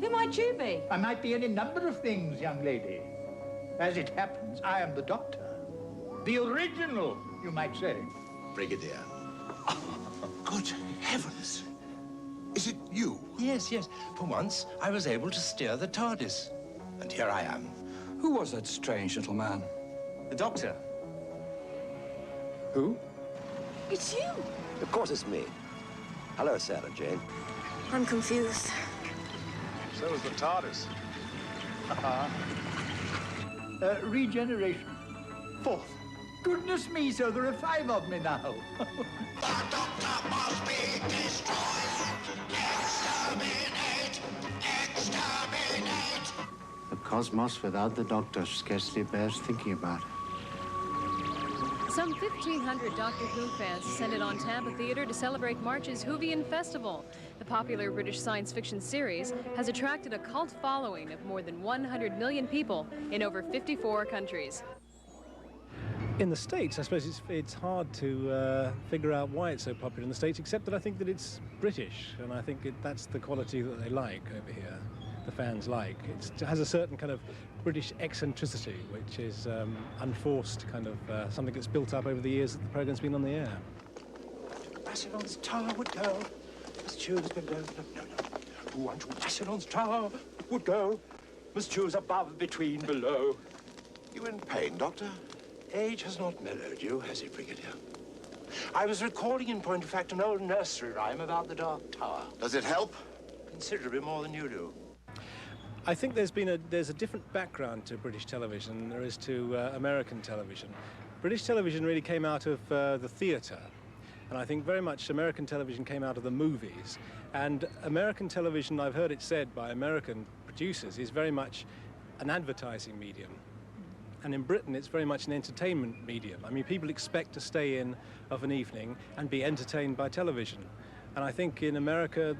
Who might you be? I might be any number of things, young lady. As it happens, I am the doctor. The original, you might say. Brigadier. Good heavens. Is it you? Yes, yes. For once, I was able to steer the TARDIS. And here I am. Who was that strange little man? The Doctor. Who? It's you. Of course it's me. Hello, Sarah Jane. I'm confused. So is the TARDIS. Regeneration. Fourth. Goodness me, so there are 5 of me now. The Doctor must be destroyed. Exterminate! Exterminate! The cosmos without the Doctor scarcely bears thinking about. Some 1,500 Doctor Who fans descended on Tampa Theatre to celebrate March's Whovian Festival. The popular British science fiction series has attracted a cult following of more than 100 million people in over 54 countries. In the States, I suppose it's hard to figure out why it's so popular in the States, except that I think that it's British, and I think that's the quality that they like over here, the fans like. It has a certain kind of British eccentricity, which is unforced, kind of something that's built up over the years that the programme's been on the air. Massillon's tower would go. Must choose below. No. Who unto Massillon's tower would go. Must choose above, between, below. You in pain, Doctor? Age has not mellowed you, has it, Brigadier? I was recalling, in point of fact, an old nursery rhyme about the Dark Tower. Does it help? Considerably more than you do. I think there's a different background to British television than there is to American television. British television really came out of the theatre, and I think very much American television came out of the movies. And American television, I've heard it said by American producers, is very much an advertising medium. And in Britain, it's very much an entertainment medium. I mean, people expect to stay in of an evening and be entertained by television. And I think in America,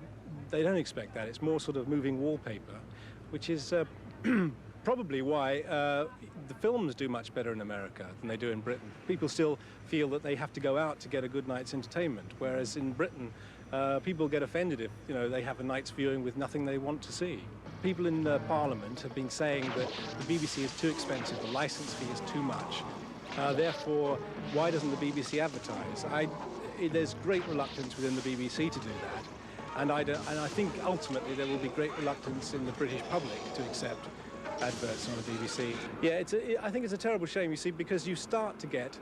they don't expect that. It's more sort of moving wallpaper, which is probably why the films do much better in America than they do in Britain. People still feel that they have to go out to get a good night's entertainment, whereas in Britain, people get offended if, they have a night's viewing with nothing they want to see. People in Parliament have been saying that the BBC is too expensive, the licence fee is too much. Therefore, why doesn't the BBC advertise? There's great reluctance within the BBC to do that. And I think ultimately there will be great reluctance in the British public to accept adverts on the BBC. Yeah, I think it's a terrible shame, you see, because you start to get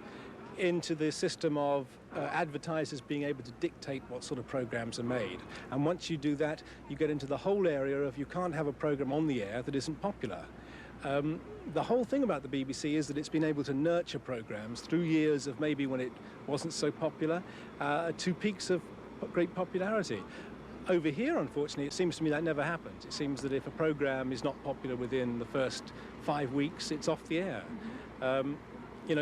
into the system of advertisers being able to dictate what sort of programs are made. And once you do that, you get into the whole area of you can't have a program on the air that isn't popular. The whole thing about the BBC is that it's been able to nurture programs through years of maybe when it wasn't so popular to peaks of great popularity. Over here, unfortunately, it seems to me that never happens. It seems that if a program is not popular within the first 5 weeks, it's off the air.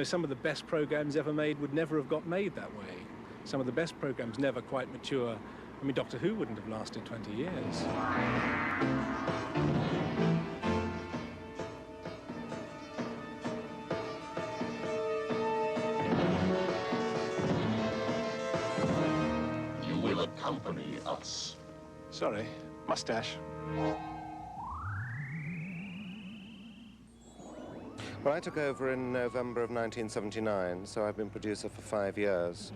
Some of the best programs ever made would never have got made that way. Some of the best programs never quite mature. I mean, Doctor Who wouldn't have lasted 20 years. You will accompany us. Sorry, mustache. Well, I took over in November of 1979, so I've been producer for 5 years.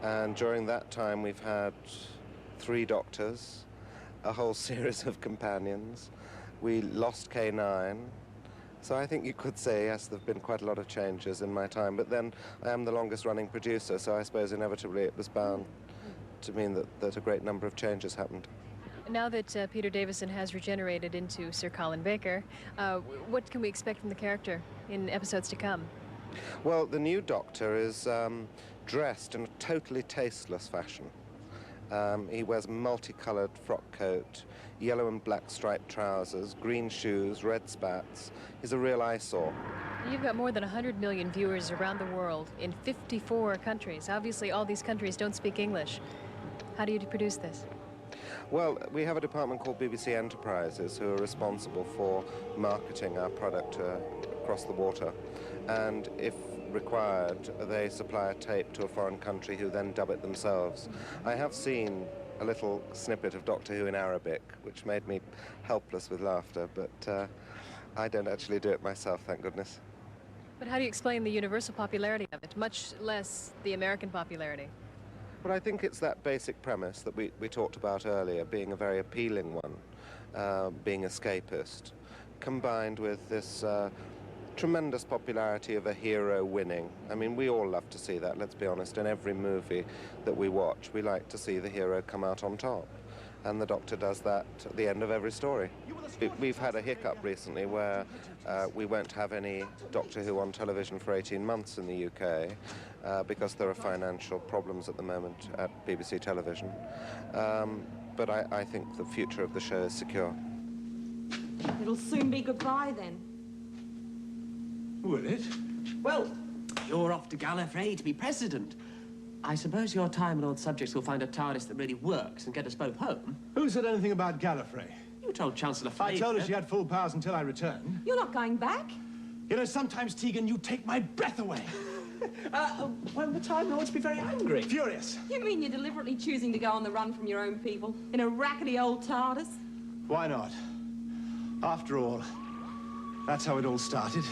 And during that time, we've had 3 doctors, a whole series of companions. We lost K9. So I think you could say, yes, there have been quite a lot of changes in my time. But then I am the longest-running producer, so I suppose inevitably it was bound to mean that a great number of changes happened. Now that Peter Davison has regenerated into Sir Colin Baker, what can we expect from the character in episodes to come? Well, the new Doctor is dressed in a totally tasteless fashion. He wears a multicoloured frock coat, yellow and black striped trousers, green shoes, red spats. He's a real eyesore. You've got more than 100 million viewers around the world in 54 countries. Obviously, all these countries don't speak English. How do you produce this? Well, we have a department called BBC Enterprises who are responsible for marketing our product across the water. And if required, they supply a tape to a foreign country who then dub it themselves. I have seen a little snippet of Doctor Who in Arabic, which made me helpless with laughter, but I don't actually do it myself, thank goodness. But how do you explain the universal popularity of it, much less the American popularity? Well, I think it's that basic premise that we talked about earlier, being a very appealing one, being escapist, combined with this tremendous popularity of a hero winning. I mean, we all love to see that, let's be honest. In every movie that we watch, we like to see the hero come out on top. And the Doctor does that at the end of every story. We've had a hiccup recently where we won't have any Doctor Who on television for 18 months in the UK because there are financial problems at the moment at BBC Television. But I think the future of the show is secure. It'll soon be goodbye then. Will it? Well, you're off to Gallifrey to be president. I suppose your Time Lord subjects will find a TARDIS that really works and get us both home. Who said anything about Gallifrey? You told Chancellor Flavia. I told her she had full powers until I returned. You're not going back? You know, sometimes, Tegan, you take my breath away. When the Time Lords be very angry. Furious. You mean you're deliberately choosing to go on the run from your own people in a rackety old TARDIS? Why not? After all, that's how it all started.